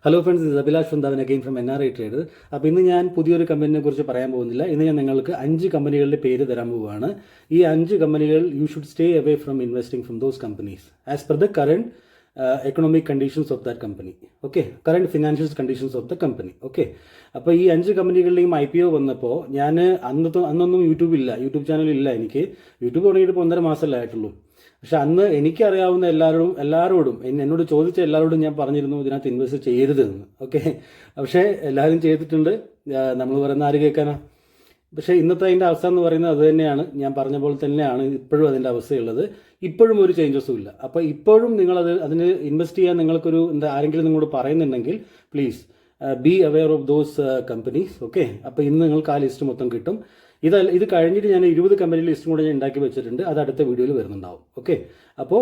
Hello friends, ഇത് Abhilash Vrindavan again from NRItrader. അപ്പോൾ ഇന്ന് ഞാൻ പുതിയൊരു കമ്പനിയെ കുറിച്ച് പറയാൻ പോകുന്നില്ല. ഇന്ന് ഞാൻ നിങ്ങൾക്ക് 5 കമ്പനികളുടെ പേര് തരാൻ പോവുകയാണ്. ഈ 5 കമ്പനികൾ you should stay away from investing from those companies as per the current economic conditions of that company. Okay, current financial conditions of the company. Okay, അപ്പോൾ ഈ 5 കമ്പനികളുടെയും IPO വന്നപ്പോൾ ഞാൻ അന്നൊന്നും യൂട്യൂബ് ചാനലില്ല. എനിക്ക് യൂട്യൂബ് തുടങ്ങിയിട്ട് ഇപ്പോൾ 1.5 മാസമല്ലേ ആയിട്ടുള്ളൂ. പക്ഷെ അന്ന് എനിക്കറിയാവുന്ന എല്ലാവരോടും എന്നോട് ചോദിച്ച എല്ലാവരോടും ഞാൻ പറഞ്ഞിരുന്നു ഇതിനകത്ത് ഇൻവെസ്റ്റ് ചെയ്യരുതെന്ന്. ഓക്കെ, പക്ഷേ എല്ലാവരും ചെയ്തിട്ടുണ്ട്. നമ്മൾ പറയുന്ന ആര് കേൾക്കാനാ? പക്ഷേ ഇന്നത്തെ അതിൻ്റെ അവസ്ഥ എന്ന് പറയുന്നത് അത് തന്നെയാണ്. ഞാൻ പറഞ്ഞ പോലെ തന്നെയാണ് ഇപ്പോഴും അതിൻ്റെ അവസ്ഥയുള്ളത്. ഇപ്പോഴും ഒരു ചേഞ്ചസും ഇല്ല. അപ്പോൾ ഇപ്പോഴും അതിന് ഇൻവെസ്റ്റ് ചെയ്യാൻ നിങ്ങൾക്കൊരു ആരെങ്കിലും നിങ്ങളോട് പറയുന്നുണ്ടെങ്കിൽ please be aware of those companies. Okay, അപ്പോൾ ഇന്ന് നിങ്ങൾക്ക് ആ ലിസ്റ്റ് മൊത്തം കിട്ടും. ഇത് കഴിഞ്ഞിട്ട് ഞാൻ 20 കമ്പനി ലിസ്റ്റും കൂടെ ഞാൻ ഉണ്ടാക്കി വെച്ചിട്ടുണ്ട്. അത് അടുത്ത വീഡിയോയിൽ വരുന്നുണ്ടാവും. ഓക്കെ, അപ്പോൾ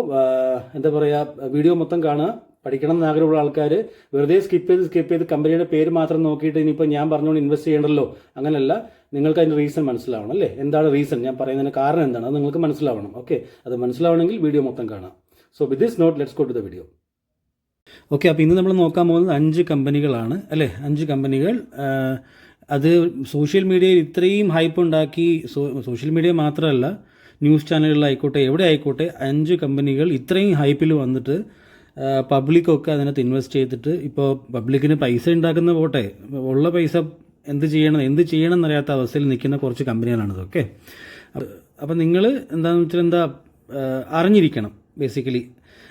എന്താ പറയുക, വീഡിയോ മൊത്തം കാണുക. പഠിക്കണം എന്ന് ആഗ്രഹമുള്ള ആൾക്കാർ വെറുതെ സ്കിപ്പ് ചെയ്ത് കമ്പനിയുടെ പേര് മാത്രം നോക്കിയിട്ട് ഇനിയിപ്പോൾ ഞാൻ പറഞ്ഞുകൊണ്ട് ഇൻവെസ്റ്റ് ചെയ്യണ്ടല്ലോ, അങ്ങനെയല്ല. നിങ്ങൾക്ക് അതിൻ്റെ റീസൺ മനസ്സിലാവണം. അല്ലേ, എന്താണ് റീസൺ, ഞാൻ പറയുന്നതിന് കാരണം എന്താണ്, അത് നിങ്ങൾക്ക് മനസ്സിലാവണം. ഓക്കെ, അത് മനസ്സിലാവണമെങ്കിൽ വീഡിയോ മൊത്തം കാണാം. So with this note let's go to the video. Okay, അപ്പോൾ ഇന്ന് നമ്മൾ നോക്കാൻ പോകുന്നത് 5 കമ്പനികളാണ്. അല്ലേ, 5 കമ്പനികൾ. അത് സോഷ്യൽ മീഡിയയിൽ ഇത്രയും ഹൈപ്പ് ഉണ്ടാക്കി, സോഷ്യൽ മീഡിയ മാത്രമല്ല ന്യൂസ് ചാനലുകളായിക്കോട്ടെ എവിടെ ആയിക്കോട്ടെ, 5 കമ്പനികൾ ഇത്രയും ഹൈപ്പിൽ വന്നിട്ട് പബ്ലിക്കൊക്കെ അതിനകത്ത് ഇൻവെസ്റ്റ് ചെയ്തിട്ട് ഇപ്പോൾ പബ്ലിക്കിന് പൈസ ഉണ്ടാക്കുന്ന പോട്ടെ, ഉള്ള പൈസ എന്ത് ചെയ്യണം എന്നറിയാത്ത അവസ്ഥയിൽ നിൽക്കുന്ന കുറച്ച് കമ്പനികളാണിത്. ഓക്കെ, അപ്പോൾ നിങ്ങൾ എന്താണെന്ന് വെച്ചാൽ അറിഞ്ഞിരിക്കണം ബേസിക്കലി.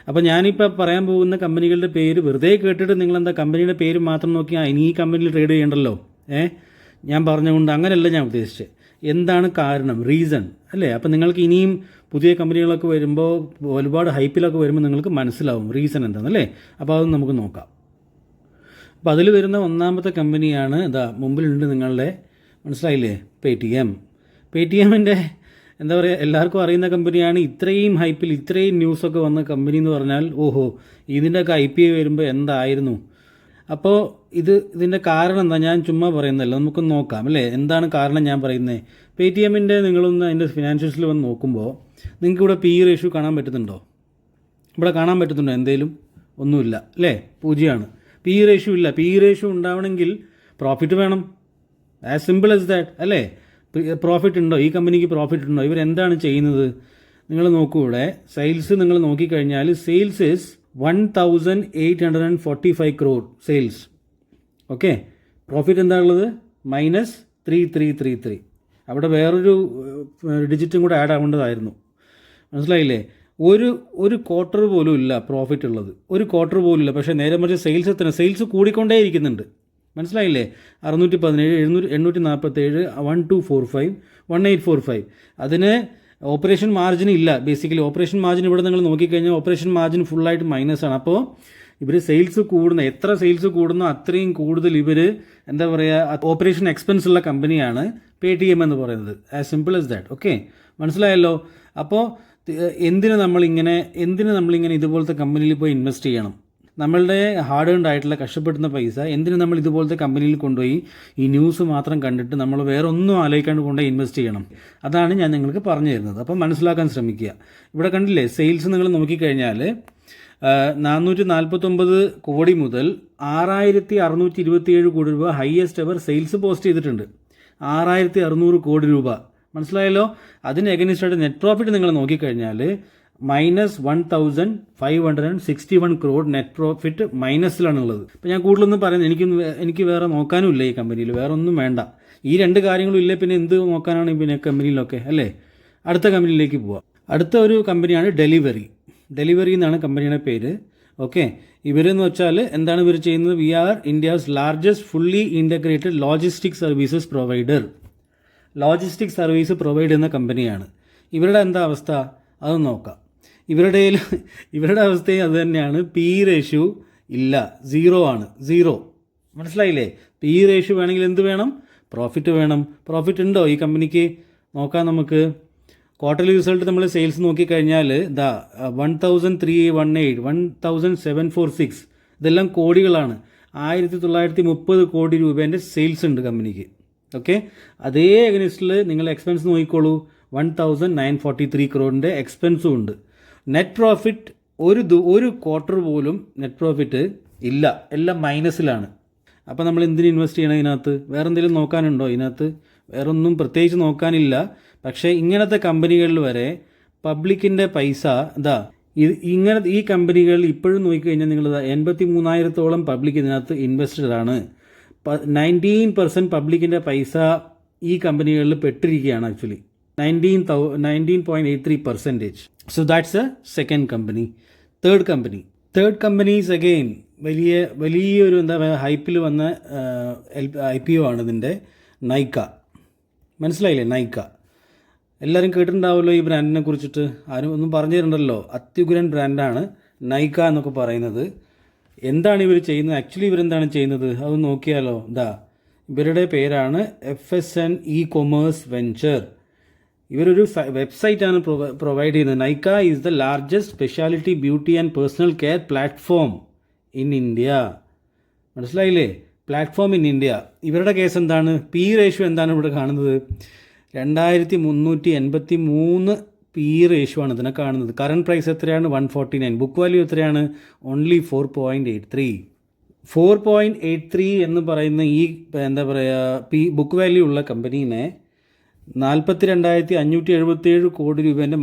അപ്പോൾ ഞാനിപ്പോൾ പറയാൻ പോകുന്ന കമ്പനികളുടെ പേര് വെറുതെ കേട്ടിട്ട് നിങ്ങളെന്താ കമ്പനിയുടെ പേര് മാത്രം നോക്കി ഇനി ഈ കമ്പനിയിൽ ട്രേഡ് ചെയ്യണ്ടല്ലോ, ഞാൻ പറഞ്ഞുകൊണ്ട് അങ്ങനെയല്ല ഞാൻ ഉദ്ദേശിച്ചത്. എന്താണ് കാരണം, റീസൺ അല്ലേ? അപ്പോൾ നിങ്ങൾക്ക് ഇനിയും പുതിയ കമ്പനികളൊക്കെ വരുമ്പോൾ, ഒരുപാട് ഹൈപ്പിലൊക്കെ വരുമ്പോൾ നിങ്ങൾക്ക് മനസ്സിലാവും റീസൺ എന്താണെന്നല്ലേ. അപ്പോൾ അത് നമുക്ക് നോക്കാം. അപ്പോൾ അതിൽ വരുന്ന ഒന്നാമത്തെ കമ്പനിയാണ് മുമ്പിലുണ്ട് നിങ്ങളുടെ, മനസ്സിലായില്ലേ, പേടിഎമ്മിൻ്റെ എന്താ പറയുക, എല്ലാവർക്കും അറിയുന്ന കമ്പനിയാണ്. ഇത്രയും ഹൈപ്പിൽ ഇത്രയും ന്യൂസൊക്കെ വന്ന കമ്പനി എന്ന് പറഞ്ഞാൽ ഓഹോ, ഇതിൻ്റെയൊക്കെ IPO വരുമ്പോൾ എന്തായിരുന്നു. അപ്പോൾ ഇതിൻ്റെ കാരണം എന്താ, ഞാൻ ചുമ്മാ പറയുന്നതല്ല, നമുക്ക് നോക്കാം അല്ലേ. എന്താണ് കാരണം ഞാൻ പറയുന്നത്? പേടിഎമ്മിൻ്റെ നിങ്ങളൊന്ന് അതിൻ്റെ ഫിനാൻഷ്യൽസിൽ വന്ന് നോക്കുമ്പോൾ നിങ്ങൾക്ക് ഇവിടെ PE റേഷ്യോ കാണാൻ പറ്റുന്നുണ്ടോ? ഇവിടെ കാണാൻ പറ്റുന്നുണ്ടോ എന്തെങ്കിലും? ഒന്നുമില്ല അല്ലേ, 0ആണ്. PE റേഷ്യോ ഇല്ല. PE റേഷ്യോ ഉണ്ടാവണമെങ്കിൽ പ്രോഫിറ്റ് വേണം. ആസ് സിമ്പിൾ ആസ് ദാറ്റ് അല്ലേ. പ്രോഫിറ്റ് ഉണ്ടോ ഈ കമ്പനിക്ക്? പ്രോഫിറ്റ് ഉണ്ടോ? ഇവരെന്താണ് ചെയ്യുന്നത്? നിങ്ങൾ നോക്കൂ, ഇവിടെ സെയിൽസ് നിങ്ങൾ നോക്കിക്കഴിഞ്ഞാൽ sales is 1845 crore sales. Okay, profit എന്താ ഉള്ളത്? -3333. അവിടെ വേറൊരു ഡിജിറ്റും കൂടെ ആഡ് ആവേണ്ടതായിരുന്നു. മനസ്സിലായില്ലേ? ഒരു ക്വാർട്ടർ പോലും ഇല്ല പ്രോഫിറ്റ് ഉള്ളത്, ഒരു ക്വാർട്ടർ പോലും ഇല്ല. പക്ഷേ നേരെ മറിച്ച് സെയിൽസ് കൂടിക്കൊണ്ടേ ഇരിക്കുന്നുണ്ട്. മനസ്സിലായില്ലേ? 617, 847, 1245, 1845. അതിന് ഓപ്പറേഷൻ മാർജിൻ ഇല്ല. ബേസിക്കലി ഓപ്പറേഷൻ മാർജിൻ ഇവിടെ നിങ്ങൾ നോക്കിക്കഴിഞ്ഞാൽ ഓപ്പറേഷൻ മാർജിൻ ഫുള്ളായിട്ട് മൈനസാണ്. അപ്പോൾ ഇവർ എത്ര സെയിൽസ് കൂടുന്നോ അത്രയും കൂടുതൽ ഇവർ എന്താ പറയുക, ഓപ്പറേഷൻ എക്സ്പെൻസ് ഉള്ള കമ്പനിയാണ് പേടിഎം എന്ന് പറയുന്നത്. As simple as that. Okay, മനസ്സിലായല്ലോ? അപ്പോൾ എന്തിന് നമ്മളിങ്ങനെ ഇതുപോലത്തെ കമ്പനിയിൽ പോയി ഇൻവെസ്റ്റ് ചെയ്യണം? നമ്മളുടെ ഹാർഡ് ഏൺഡ് ആയിട്ടുള്ള കഷ്ടപ്പെടുന്ന പൈസ എന്തിന് നമ്മൾ ഇതുപോലത്തെ കമ്പനിയിൽ കൊണ്ടുപോയി ഈ ന്യൂസ് മാത്രം കണ്ടിട്ട് നമ്മൾ വേറെ ഒന്നും ആലോചിക്കാണ്ട് കൊണ്ടുപോയി ഇൻവെസ്റ്റ് ചെയ്യണം? അതാണ് ഞാൻ നിങ്ങൾക്ക് പറഞ്ഞു തരുന്നത്. അപ്പം മനസ്സിലാക്കാൻ ശ്രമിക്കുക. ഇവിടെ കണ്ടില്ലേ, സെയിൽസ് നിങ്ങൾ നോക്കിക്കഴിഞ്ഞാൽ 449 കോടി മുതൽ 6627 കോടി രൂപ ഹയസ്റ്റ് എവർ സെയിൽസ് പോസ്റ്റ് ചെയ്തിട്ടുണ്ട്. 6600 കോടി രൂപ. മനസ്സിലായല്ലോ? അതിന് എഗനിസ്റ്റായിട്ട് നെറ്റ് പ്രോഫിറ്റ് നിങ്ങൾ നോക്കിക്കഴിഞ്ഞാൽ -1561 crore നെറ്റ് പ്രോഫിറ്റ് മൈനസിലാണുള്ളത്. ഇപ്പോൾ ഞാൻ കൂടുതലൊന്നും പറയുന്നത്, എനിക്ക് വേറെ നോക്കാനുമില്ല ഈ കമ്പനിയിൽ, വേറെ ഒന്നും വേണ്ട. ഈ 2 കാര്യങ്ങളും ഇല്ലേ, പിന്നെ എന്ത് നോക്കാനാണ് പിന്നെ കമ്പനിയിലൊക്കെ അല്ലേ. അടുത്ത കമ്പനിയിലേക്ക് പോവാം. അടുത്ത ഒരു കമ്പനിയാണ് ഡെലിവറി എന്നാണ് കമ്പനിയുടെ പേര്. ഓക്കെ, ഇവരെന്ന് വെച്ചാൽ എന്താണ് ഇവർ ചെയ്യുന്നത്? We are India's largest fully integrated logistic services provider. Logistic service provide ചെയ്യുന്ന കമ്പനിയാണ്. ഇവരുടെ എന്താ അവസ്ഥ അത് നോക്കാം. ഇവരുടെ അവസ്ഥയും അത് തന്നെയാണ്. PE റേഷ്യോ ഇല്ല, 0 ആണ്. 0. മനസ്സിലായില്ലേ? PE റേഷ്യോ വേണമെങ്കിൽ എന്ത് വേണം? പ്രോഫിറ്റ് വേണം. പ്രോഫിറ്റ് ഉണ്ടോ ഈ കമ്പനിക്ക്? നോക്കാം നമുക്ക്. ക്വാർട്ടർലി റിസൾട്ട് നമ്മൾ സെയിൽസ് നോക്കിക്കഴിഞ്ഞാൽ 1318, 1746, ഇതെല്ലാം കോടികളാണ്. 1930 കോടി രൂപേൻ്റെ സെയിൽസ് ഉണ്ട് കമ്പനിക്ക്. ഓക്കെ, അതേ അഗനിസ്റ്റിൽ നിങ്ങൾ എക്സ്പെൻസ് നോക്കിക്കോളൂ. 1943 crore എക്സ്പെൻസും ഉണ്ട്. നെറ്റ് പ്രോഫിറ്റ് ഒരു ക്വാർട്ടർ പോലും നെറ്റ് പ്രോഫിറ്റ് ഇല്ല, എല്ലാം മൈനസിലാണ്. അപ്പോൾ നമ്മൾ എന്തിന് ഇൻവെസ്റ്റ് ചെയ്യണം ഇതിനകത്ത്? വേറെ എന്തെങ്കിലും നോക്കാനുണ്ടോ ഇതിനകത്ത്? വേറെ ഒന്നും പ്രത്യേകിച്ച് നോക്കാനില്ല. പക്ഷേ ഇങ്ങനത്തെ കമ്പനികളിൽ വരെ പബ്ലിക്കിൻ്റെ പൈസ ഈ കമ്പനികൾ ഇപ്പോഴും നോക്കിക്കഴിഞ്ഞാൽ നിങ്ങൾ 83,000-ഓളം പബ്ലിക് ഇതിനകത്ത് ഇൻവെസ്റ്റഡ് ആണ്. 19% പബ്ലിക്കിൻ്റെ പൈസ ഈ കമ്പനികളിൽ പെട്ടിരിക്കുകയാണ് actually. 19.83%. So that's a second company. Third company is again വലിയൊരു എന്താ പറയുക ഹൈപ്പിൽ വന്ന IPO ആണ് ഇതിൻ്റെ. നൈക്ക. മനസ്സിലായില്ലേ? നൈക്ക എല്ലാവരും കേട്ടിട്ടുണ്ടാവുമല്ലോ ഈ ബ്രാൻഡിനെ കുറിച്ചിട്ട്. ആരും ഒന്നും പറഞ്ഞു തരണ്ടല്ലോ. അത്യുഗ്രൻ ബ്രാൻഡാണ് നൈക്ക എന്നൊക്കെ പറയുന്നത്. എന്താണ് ഇവർ ചെയ്യുന്നത്? ആക്ച്വലി ഇവരെന്താണ് ചെയ്യുന്നത് അത് നോക്കിയാലോ. ഇവരുടെ പേരാണ് FSN ഇ-കൊമേഴ്സ് വെഞ്ചർ. ഇവരൊരു വെബ്സൈറ്റാണ് പ്രൊവൈഡ് ചെയ്യുന്നത്. Nykaa is the largest speciality beauty and personal care platform in India. മനസ്സിലായില്ലേ? Platform in India. ഇവരുടെ കേസ് എന്താണ്? പി റേഷ്യോ എന്താണ് ഇവിടെ കാണുന്നത്? 2383 പി റേഷ്യോ ആണ് ഇതിനെ കാണുന്നത്. കറണ്ട് പ്രൈസ് എത്രയാണ്? 149. ബുക്ക് വാല്യൂ എത്രയാണ്? ഓൺലി 4.83. 4.83 എന്ന് പറയുന്ന ഈ എന്താ പറയുക ബുക്ക് വാല്യൂ ഉള്ള കമ്പനീനെ 42,577 കോടി രൂപേൻ്റെ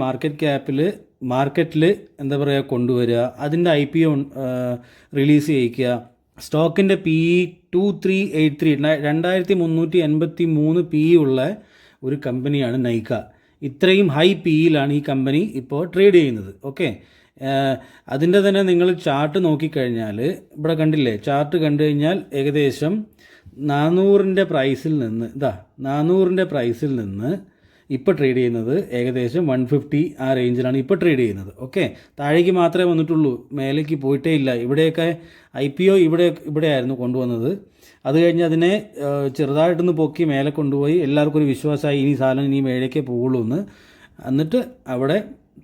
മാർക്കറ്റിൽ എന്താ പറയുക കൊണ്ടുവരിക, അതിൻ്റെ IPO റിലീസ് ചെയ്യിക്കുക. സ്റ്റോക്കിൻ്റെ PE 2383, 2383 PE ഉള്ള ഒരു കമ്പനിയാണ് നൈക്ക. ഇത്രയും ഹൈ PEയിലാണ് ഈ കമ്പനി ഇപ്പോൾ ട്രേഡ് ചെയ്യുന്നത്. ഓക്കെ, അതിൻ്റെ തന്നെ നിങ്ങൾ ചാർട്ട് നോക്കിക്കഴിഞ്ഞാൽ ഇവിടെ കണ്ടില്ലേ? ചാർട്ട് കണ്ടു കഴിഞ്ഞാൽ ഏകദേശം 400 പ്രൈസിൽ നിന്ന് ഇപ്പോൾ ട്രേഡ് ചെയ്യുന്നത് ഏകദേശം 150 ആ റേഞ്ചിലാണ് ഇപ്പോൾ ട്രേഡ് ചെയ്യുന്നത്. ഓക്കെ, താഴേക്ക് മാത്രമേ വന്നിട്ടുള്ളൂ, മേലേക്ക് പോയിട്ടേ ഇല്ല. ഇവിടെയൊക്കെ IPO ഇവിടെ ആയിരുന്നു കൊണ്ടുവന്നത്. അത് കഴിഞ്ഞ് അതിനെ ചെറുതായിട്ടൊന്ന് പൊക്കി മേലെ കൊണ്ടുപോയി എല്ലാവർക്കും ഒരു വിശ്വാസമായി ഇനി സാധനം ഇനി മേലേക്കേ പോവുള്ളൂ എന്ന്. എന്നിട്ട് അവിടെ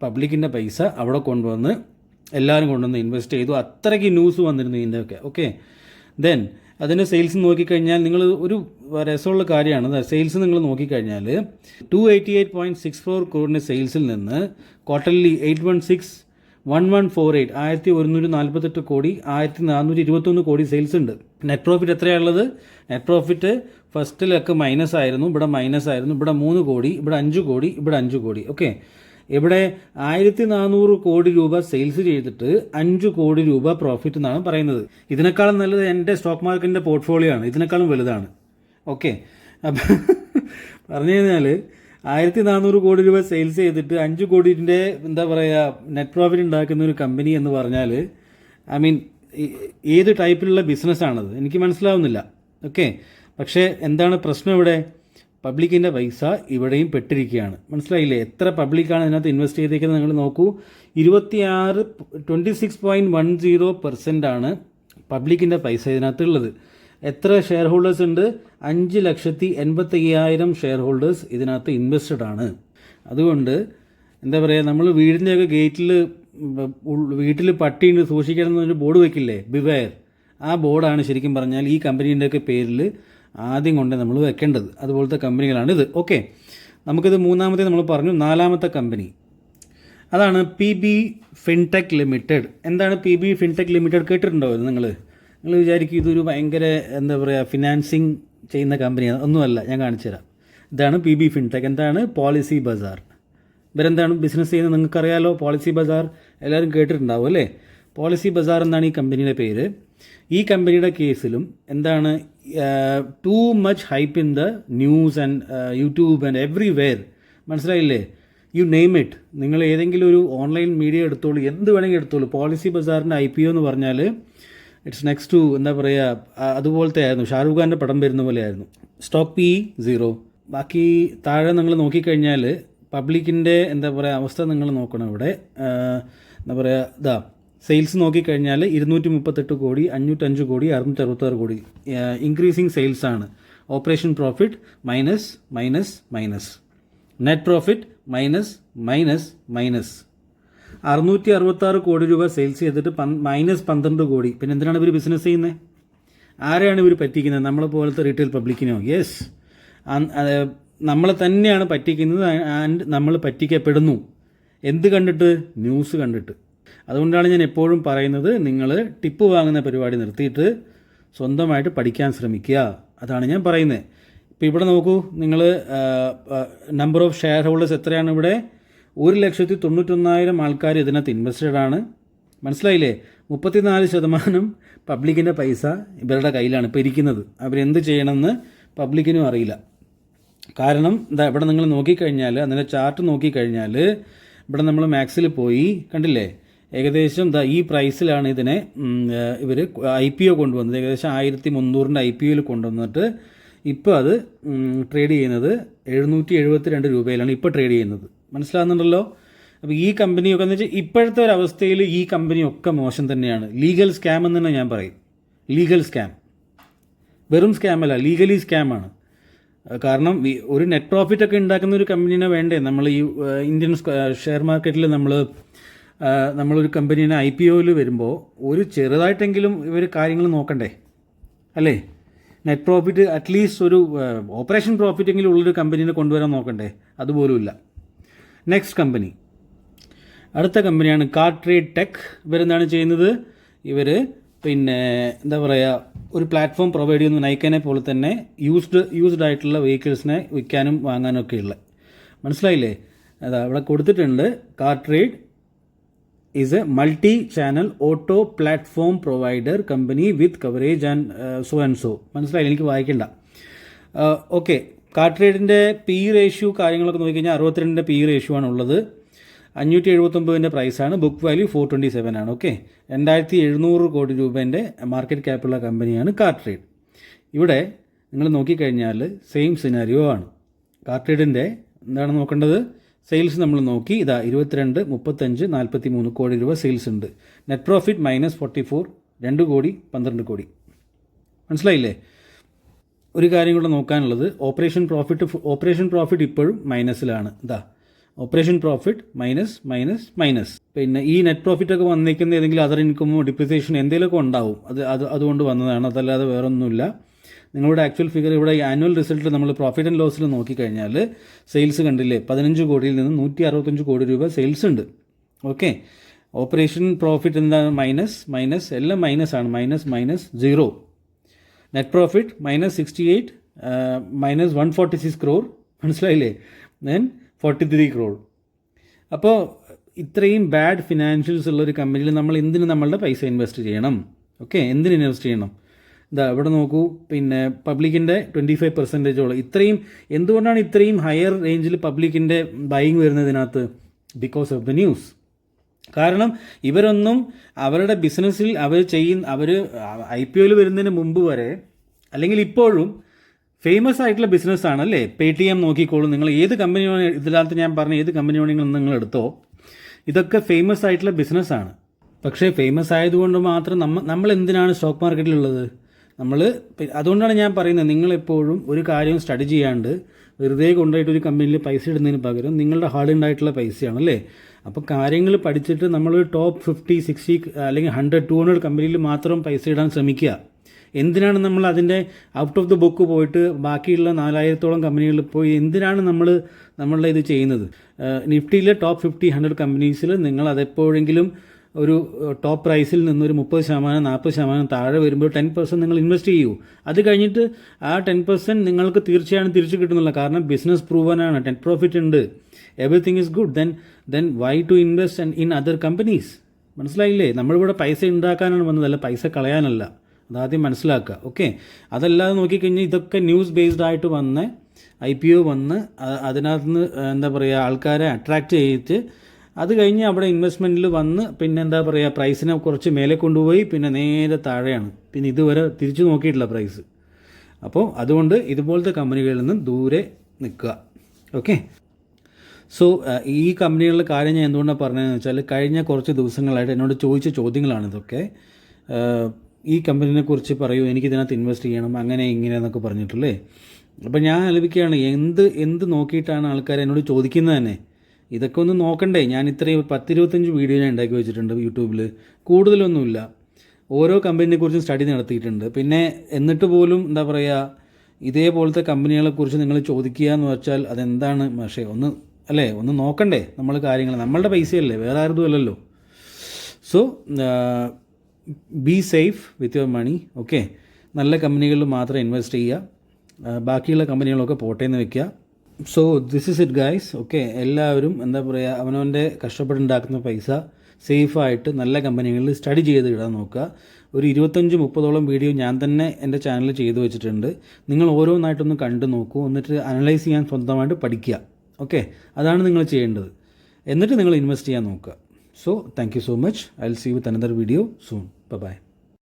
പബ്ലിക്കിൻ്റെ പൈസ അവിടെ കൊണ്ടുവന്ന് എല്ലാവരും കൊണ്ടുവന്ന് ഇൻവെസ്റ്റ് ചെയ്തു. അത്രയ്ക്ക് ന്യൂസ് വന്നിരുന്നു ഇതിൻ്റെയൊക്കെ. ഓക്കെ, ദെൻ അതിൻ്റെ സെയിൽസ് നോക്കിക്കഴിഞ്ഞാൽ നിങ്ങൾ ഒരു രസമുള്ള കാര്യമാണ്. സെയിൽസ് നിങ്ങൾ നോക്കിക്കഴിഞ്ഞാൽ 288.64 crore സെയിൽസിൽ നിന്ന് ക്വാർട്ടർലി 1148 1148 കോടി 1421 കോടി സെയിൽസ് ഉണ്ട്. നെറ്റ് പ്രോഫിറ്റ് എത്രയാണുള്ളത്? നെറ്റ് പ്രോഫിറ്റ് ഫസ്റ്റിലൊക്കെ മൈനസ് ആയിരുന്നു, ഇവിടെ മൈനസ് ആയിരുന്നു. ഇവിടെ 3 കോടി, ഇവിടെ 5 കോടി, ഇവിടെ 5 കോടി. ഓക്കെ, ഇവിടെ 1400 കോടി രൂപ സെയിൽസ് ചെയ്തിട്ട് 5 കോടി രൂപ പ്രോഫിറ്റ് എന്നാണ് പറയുന്നത്. ഇതിനേക്കാളും നല്ലത് എൻ്റെ സ്റ്റോക്ക് മാർക്കറ്റിൻ്റെ പോർട്ട്ഫോളിയോ ആണ്, ഇതിനേക്കാളും വലുതാണ്. ഓക്കെ, അപ്പം പറഞ്ഞു കഴിഞ്ഞാൽ 1400 കോടി രൂപ സെയിൽസ് ചെയ്തിട്ട് 5 കോടിൻ്റെ എന്താ പറയുക നെറ്റ് പ്രോഫിറ്റ് ഉണ്ടാക്കുന്ന ഒരു കമ്പനി എന്ന് പറഞ്ഞാൽ ഏത് ടൈപ്പിലുള്ള ബിസിനസ്സാണത് എനിക്ക് മനസ്സിലാവുന്നില്ല. ഓക്കെ, പക്ഷേ എന്താണ് പ്രശ്നം? ഇവിടെ പബ്ലിക്കിൻ്റെ പൈസ ഇവിടെയും പെട്ടിരിക്കുകയാണ്. മനസ്സിലായില്ലേ? എത്ര പബ്ലിക്കാണ് ഇതിനകത്ത് ഇൻവെസ്റ്റ് ചെയ്തേക്കുന്നത് നിങ്ങൾ നോക്കൂ. 26.10% ആണ് പബ്ലിക്കിൻ്റെ പൈസ ഇതിനകത്തുള്ളത്. എത്ര ഷെയർ ഹോൾഡേഴ്സ് ഉണ്ട്? 5,85,000 ഷെയർ ഹോൾഡേഴ്സ് ഇതിനകത്ത് ഇൻവെസ്റ്റഡ് ആണ്. അതുകൊണ്ട് എന്താ പറയുക, നമ്മൾ വീടിൻ്റെയൊക്കെ വീട്ടിൽ പട്ടിയുണ്ട് സൂക്ഷിക്കണം എന്നൊരു ബോർഡ് വയ്ക്കില്ലേ, ബിവെയർ. ആ ബോർഡാണ് ശരിക്കും പറഞ്ഞാൽ ഈ കമ്പനീൻ്റെയൊക്കെ പേരിൽ ആദ്യം കൊണ്ട് നമ്മൾ വെക്കേണ്ടത്. അതുപോലത്തെ കമ്പനികളാണിത്. ഓക്കെ, നമുക്കിത് മൂന്നാമത്തെ നമ്മൾ പറഞ്ഞു. നാലാമത്തെ കമ്പനി അതാണ് PB ഫിൻടെക് ലിമിറ്റഡ്. എന്താണ് PB ഫിൻടെക് ലിമിറ്റഡ്? കേട്ടിട്ടുണ്ടോ ഇത് നിങ്ങൾ വിചാരിക്കും ഇതൊരു ഭയങ്കര എന്താ പറയുക ഫിനാൻസിങ് ചെയ്യുന്ന കമ്പനിയാണ്. ഒന്നുമല്ല, ഞാൻ കാണിച്ചു തരാം. ഇതാണ് PB ഫിൻടെക്. എന്താണ്? പോളിസി ബസാർ. ഇവരെന്താണ് ബിസിനസ് ചെയ്യുന്നത് നിങ്ങൾക്കറിയാലോ. പോളിസി ബസാർ എല്ലാവരും കേട്ടിട്ടുണ്ടാവും അല്ലേ? പോളിസി ബസാർ എന്നാണ് ഈ കമ്പനിയുടെ പേര്. ഈ കമ്പനിയുടെ കേസിലും എന്താണ് too much hype in the news and YouTube and everywhere. മനസ്സിലായില്ലേ? You name it. നിങ്ങൾ ഏതെങ്കിലും ഒരു ഓൺലൈൻ മീഡിയ എടുത്തോളൂ, എന്ത് വേണമെങ്കിൽ എടുത്തോളൂ. പോളിസി ബസാറിൻ്റെ IPO എന്ന് പറഞ്ഞാൽ ഇറ്റ്സ് നെക്സ്റ്റ് ടു എന്താ പറയുക അതുപോലത്തെ ആയിരുന്നു. ഷാരൂഖ് ഖാൻ്റെ പടം വരുന്ന പോലെ ആയിരുന്നു. Stock PE 0. ബാക്കി താഴെ നിങ്ങൾ നോക്കിക്കഴിഞ്ഞാൽ പബ്ലിക്കിൻ്റെ എന്താ പറയുക അവസ്ഥ നിങ്ങൾ നോക്കണം. ഇവിടെ എന്താ പറയുക സെയിൽസ് നോക്കിക്കഴിഞ്ഞാൽ 238 കോടി, 505 കോടി, 666 കോടി. ഇൻക്രീസിങ് സെയിൽസ് ആണ്. Operation profit minus minus minus, net profit minus minus minus. 666 കോടി രൂപ സെയിൽസ് ചെയ്തിട്ട് -12 കോടി. പിന്നെ എന്തിനാണ് ഇവർ ബിസിനസ് ചെയ്യുന്നത്? ആരെയാണ് ഇവർ പറ്റിക്കുന്നത്? നമ്മളെ പോലത്തെ റീറ്റെയിൽ പബ്ലിക്കിനോ? യെസ്, നമ്മളെ തന്നെയാണ് പറ്റിക്കുന്നത്. ആൻഡ് നമ്മൾ പറ്റിക്കപ്പെടുന്നു. എന്ത് കണ്ടിട്ട്? ന്യൂസ് കണ്ടിട്ട്. അതുകൊണ്ടാണ് ഞാൻ എപ്പോഴും പറയുന്നത്, നിങ്ങൾ ടിപ്പ് വാങ്ങുന്ന പരിപാടി നിർത്തിയിട്ട് സ്വന്തമായിട്ട് പഠിക്കാൻ ശ്രമിക്കുക. അതാണ് ഞാൻ പറയുന്നത്. ഇപ്പോൾ ഇവിടെ നോക്കൂ, നിങ്ങൾ നമ്പർ ഓഫ് ഷെയർ ഹോൾഡേഴ്സ് എത്രയാണ് ഇവിടെ? 1,91,000 ആൾക്കാർ ഇതിനകത്ത് ഇൻവെസ്റ്റഡ് ആണ്. മനസ്സിലായില്ലേ? 34% പബ്ലിക്കിൻ്റെ പൈസ ഇവരുടെ കയ്യിലാണ് ഇപ്പോൾ ഇരിക്കുന്നത്. അവരെന്ത് ചെയ്യണമെന്ന് പബ്ലിക്കിനും അറിയില്ല. കാരണം എന്താ, ഇവിടെ നിങ്ങൾ നോക്കിക്കഴിഞ്ഞാൽ, അതിൻ്റെ ചാർട്ട് നോക്കിക്കഴിഞ്ഞാൽ, ഇവിടെ നമ്മൾ മാക്സിൽ പോയി കണ്ടില്ലേ, ഏകദേശം ഈ പ്രൈസിലാണ് ഇതിനെ ഇവർ IPO കൊണ്ടുവന്നത്. ഏകദേശം 1300 IPOയിൽ കൊണ്ടുവന്നിട്ട് ഇപ്പോൾ അത് ട്രേഡ് ചെയ്യുന്നത് 772 രൂപയിലാണ് ഇപ്പോൾ ട്രേഡ് ചെയ്യുന്നത്. മനസ്സിലാകുന്നുണ്ടല്ലോ? അപ്പോൾ ഈ കമ്പനിയൊക്കെ എന്ന് വെച്ചാൽ ഇപ്പോഴത്തെ ഒരു അവസ്ഥയിൽ ഈ കമ്പനിയൊക്കെ മോശം തന്നെയാണ്. ലീഗൽ സ്കാം എന്ന് തന്നെ ഞാൻ പറയും. ലീഗൽ സ്കാം, വെറും സ്കാമല്ല, ലീഗലി സ്കാമാണ്. കാരണം ഒരു നെറ്റ് പ്രോഫിറ്റ് ഒക്കെ ഉണ്ടാക്കുന്ന ഒരു കമ്പനീനെ വേണ്ടേ നമ്മൾ ഈ ഇന്ത്യൻ ഷെയർ മാർക്കറ്റിൽ നമ്മളൊരു കമ്പനീനെ IPOയിൽ വരുമ്പോൾ ഒരു ചെറുതായിട്ടെങ്കിലും ഇവർ കാര്യങ്ങൾ നോക്കണ്ടേ, അല്ലേ? നെറ്റ് പ്രോഫിറ്റ് അറ്റ്ലീസ്റ്റ് ഒരു ഓപ്പറേഷൻ പ്രോഫിറ്റ് എങ്കിലും ഉള്ളൊരു കമ്പനീനെ കൊണ്ടുവരാൻ നോക്കണ്ടേ? അതുപോലുമില്ല. നെക്സ്റ്റ് കമ്പനി, അടുത്ത കമ്പനിയാണ് കാർട്രേഡ് ടെക്. ഇവരെന്താണ് ചെയ്യുന്നത്? ഇവർ പിന്നെ എന്താ പറയുക, ഒരു പ്ലാറ്റ്ഫോം പ്രൊവൈഡ് ചെയ്യുന്നു, നൈക്കനെ പോലെ തന്നെ യൂസ്ഡ് ആയിട്ടുള്ള വെഹിക്കിൾസിനെ വിൽക്കാനും വാങ്ങാനും ഒക്കെ ഉള്ള. മനസ്സിലായില്ലേ? അതാ ഇവിടെ കൊടുത്തിട്ടുണ്ട്. CarTrade is a multi channel auto platform provider company with coverage and so. മനസ്സിലായില്ല? എനിക്ക് വായിക്കണ്ട. ഓക്കെ, കാർട്രേഡിൻ്റെ PE റേഷ്യോ കാര്യങ്ങളൊക്കെ നോക്കിക്കഴിഞ്ഞാൽ 62 PE റേഷ്യോ ആണ് ഉള്ളത്. 579 പ്രൈസാണ്. ബുക്ക് വാല്യൂ 427 ആണ്. ഓക്കെ, 2700 കോടി രൂപേൻ്റെ മാർക്കറ്റ് ക്യാപ്പുള്ള കമ്പനിയാണ് കാർട്രേഡ്. ഇവിടെ നിങ്ങൾ നോക്കിക്കഴിഞ്ഞാൽ സെയിം സിനാരിയോ ആണ്. കാർട്രേഡിൻ്റെ എന്താണ് നോക്കേണ്ടത്? സെയിൽസ് നമ്മൾ നോക്കി. 22, 35, 43 കോടി രൂപ സെയിൽസ് ഉണ്ട്. നെറ്റ് പ്രോഫിറ്റ് -44, 2 കോടി 12 കോടി. മനസ്സിലായില്ലേ? ഒരു കാര്യം കൂടെ നോക്കാനുള്ളത്, ഓപ്പറേഷൻ പ്രോഫിറ്റ് ഇപ്പോഴും മൈനസിലാണ്. Operation profit minus. പിന്നെ ഈ നെറ്റ് പ്രോഫിറ്റ് ഒക്കെ വന്നിരിക്കുന്ന ഏതെങ്കിലും അതർ ഇൻകമോ ഡിപ്രിസിയേഷൻ എന്തെങ്കിലുമൊക്കെ ഉണ്ടാവും. അതുകൊണ്ട് വന്നതാണ്, അതല്ലാതെ വേറൊന്നുമില്ല. നിങ്ങളുടെ ആക്ച്വൽ ഫിഗർ ഇവിടെ ആനുവൽ റിസൾട്ട് നമ്മൾ പ്രോഫിറ്റ് ആൻഡ് ലോസിൽ നോക്കിക്കഴിഞ്ഞാൽ സെയിൽസ് കണ്ടില്ലേ, 15 കോടിയിൽ നിന്ന് 165 കോടി രൂപ സെയിൽസ് ഉണ്ട്. ഓക്കെ, ഓപ്പറേഷൻ പ്രോഫിറ്റ് എന്താണ്? മൈനസ് എല്ലാം മൈനസാണ്. -0. Net profit -68, -146 crore. മനസ്സിലായില്ലേ? Then 43 crore. അപ്പോൾ ഇത്രയും ബാഡ് ഫിനാൻഷ്യൽസ് ഉള്ളൊരു കമ്പനിയിൽ നമ്മൾ എന്തിന് നമ്മളുടെ പൈസ ഇൻവെസ്റ്റ് ചെയ്യണം? ഓക്കെ, എന്തിന് ഇൻവെസ്റ്റ് ചെയ്യണം? ഇവിടെ നോക്കൂ, പിന്നെ പബ്ലിക്കിൻ്റെ 25% എന്തുകൊണ്ടാണ് ഇത്രയും ഹയർ റേഞ്ചിൽ പബ്ലിക്കിൻ്റെ ബൈയിങ് വരുന്നതിനകത്ത്? Because of the news. കാരണം ഇവരൊന്നും അവരുടെ ബിസിനസ്സിൽ അവർ IPOയിൽ വരുന്നതിന് മുമ്പ് വരെ, അല്ലെങ്കിൽ ഇപ്പോഴും ഫേമസ് ആയിട്ടുള്ള ബിസിനസ്സാണ്, അല്ലേ? Paytm നോക്കിക്കോളൂ. നിങ്ങൾ ഏത് കമ്പനിയാണ് ഇതിനകത്ത് ഞാൻ പറഞ്ഞ ഏത് കമ്പനി വേണമെങ്കിലും നിങ്ങൾ എടുത്തോ, ഇതൊക്കെ ഫേമസ് ആയിട്ടുള്ള ബിസിനസ്സാണ്. പക്ഷേ ഫേമസ് ആയതുകൊണ്ട് മാത്രം നമ്മൾ എന്തിനാണ് സ്റ്റോക്ക് മാർക്കറ്റിലുള്ളത്? അതുകൊണ്ടാണ് ഞാൻ പറയുന്നത്, നിങ്ങളെപ്പോഴും ഒരു കാര്യം സ്റ്റഡി ചെയ്യാണ്ട് വെറുതെ കൊണ്ടുപോയിട്ട് ഒരു കമ്പനിയിൽ പൈസ ഇടുന്നതിന് പകരം നിങ്ങളുടെ ഹാർഡ് ഉണ്ടായിട്ടുള്ള പൈസയാണ്, അല്ലേ? അപ്പോൾ കാര്യങ്ങൾ പഠിച്ചിട്ട് നമ്മൾ ടോപ്പ് 50, 60 അല്ലെങ്കിൽ 100, 200 കമ്പനിയിൽ മാത്രം പൈസ ഇടാൻ ശ്രമിക്കുക. എന്തിനാണ് നമ്മൾ അതിൻ്റെ ഔട്ട് ഓഫ് ദ ബുക്ക് പോയിട്ട് ബാക്കിയുള്ള 4000-ഓളം കമ്പനികളിൽ പോയി എന്തിനാണ് നമ്മളുടെ ഇത് ചെയ്യുന്നത്? നിഫ്റ്റിയിലെ ടോപ്പ് 50, 100 കമ്പനീസിൽ നിങ്ങൾ അതെപ്പോഴെങ്കിലും ഒരു ടോപ്പ് പ്രൈസിൽ നിന്നൊരു 30%, 40% താഴെ വരുമ്പോൾ 10% നിങ്ങൾ ഇൻവെസ്റ്റ് ചെയ്യൂ. അത് കഴിഞ്ഞിട്ട് ആ 10% നിങ്ങൾക്ക് തീർച്ചയായും തിരിച്ചു കിട്ടുന്നില്ല. കാരണം ബിസിനസ് പ്രൂവനാണ്, നെറ്റ് പ്രോഫിറ്റ് ഉണ്ട്, everything is good. Then why to invest in other companies? മനസ്സിലായില്ലേ? നമ്മളിവിടെ പൈസ ഉണ്ടാക്കാനാണ് വന്നതല്ല, പൈസ കളയാനല്ല. അതാദ്യം മനസ്സിലാക്കുക. ഓക്കെ, അതല്ലാതെ നോക്കിക്കഴിഞ്ഞാൽ ഇതൊക്കെ ന്യൂസ് ബേസ്ഡ് ആയിട്ട് വന്ന് IPO വന്ന് അതിനകത്ത് നിന്ന് എന്താ പറയുക, ആൾക്കാരെ അട്രാക്റ്റ് ചെയ്തിട്ട് അത് കഴിഞ്ഞ് അവിടെ ഇൻവെസ്റ്റ്മെൻറ്റിൽ വന്ന് പിന്നെ എന്താ പറയുക, പ്രൈസിനെ കുറച്ച് മേലെ കൊണ്ടുപോയി പിന്നെ നേരെ താഴെയാണ്. പിന്നെ ഇതുവരെ തിരിച്ചു നോക്കിയിട്ടില്ല പ്രൈസ്. അപ്പോൾ അതുകൊണ്ട് ഇതുപോലത്തെ കമ്പനികളിൽ നിന്ന് ദൂരെ നിൽക്കുക. ഓക്കെ, സോ ഈ കമ്പനികളുടെ കാര്യം ഞാൻ എന്തുകൊണ്ടാണ് പറഞ്ഞതെന്ന് വെച്ചാൽ, കഴിഞ്ഞ കുറച്ച് ദിവസങ്ങളായിട്ട് എന്നോട് ചോദിച്ച ചോദ്യങ്ങളാണ് ഇതൊക്കെ. ഈ കമ്പനിനെ കുറിച്ച് പറയൂ, എനിക്കിതിനകത്ത് ഇൻവെസ്റ്റ് ചെയ്യണം, അങ്ങനെ ഇങ്ങനെ എന്നൊക്കെ പറഞ്ഞിട്ടുള്ളേ. അപ്പോൾ ഞാൻ ആലോചിക്കുകയാണ്, എന്ത് നോക്കിയിട്ടാണ് ആൾക്കാർ എന്നോട് ചോദിക്കുന്നത് തന്നെ. ഇതൊക്കെ ഒന്ന് നോക്കണ്ടേ? ഞാൻ ഇത്രയും 10-25 വീഡിയോ ഞാൻ ഉണ്ടാക്കി വെച്ചിട്ടുണ്ട് യൂട്യൂബിൽ, കൂടുതലൊന്നുമില്ല. ഓരോ കമ്പനിയെക്കുറിച്ചും സ്റ്റഡി നടത്തിയിട്ടുണ്ട്. പിന്നെ എന്നിട്ട് പോലും എന്താ പറയുക, ഇതേപോലത്തെ കമ്പനികളെക്കുറിച്ച് നിങ്ങൾ ചോദിക്കുക എന്ന് വെച്ചാൽ അതെന്താണ്? പക്ഷേ ഒന്ന് നോക്കണ്ടേ നമ്മൾ കാര്യങ്ങൾ? നമ്മളുടെ പൈസയല്ലേ, വേറെ ആരുതും അല്ലല്ലോ. So be safe with your money. Okay, നല്ല കമ്പനികളിൽ മാത്രം ഇൻവെസ്റ്റ് ചെയ്യുക, ബാക്കിയുള്ള കമ്പനികളൊക്കെ പോട്ടേന്ന് വെക്കുക. So this is it guys. Okay, എല്ലാവരും എന്താ പറയുക, അവനവൻ്റെ കഷ്ടപ്പെട്ടുണ്ടാക്കുന്ന പൈസ സേഫായിട്ട് നല്ല കമ്പനികളിൽ സ്റ്റഡി ചെയ്ത് ഇടാൻ നോക്കുക. ഒരു 25-30ഓളം വീഡിയോ ഞാൻ തന്നെ എൻ്റെ ചാനലിൽ ചെയ്തു വെച്ചിട്ടുണ്ട്. നിങ്ങൾ ഓരോന്നായിട്ടൊന്ന് കണ്ടു നോക്കൂ, എന്നിട്ട് അനലൈസ് ചെയ്യാൻ സ്വന്തമായിട്ട് പഠിക്കുക. ഓക്കെ, അതാണ് നിങ്ങൾ ചെയ്യേണ്ടത്. എന്നിട്ട് നിങ്ങൾ ഇൻവെസ്റ്റ് ചെയ്യാൻ നോക്കുക. So thank you so much. I will see you with another video soon. By.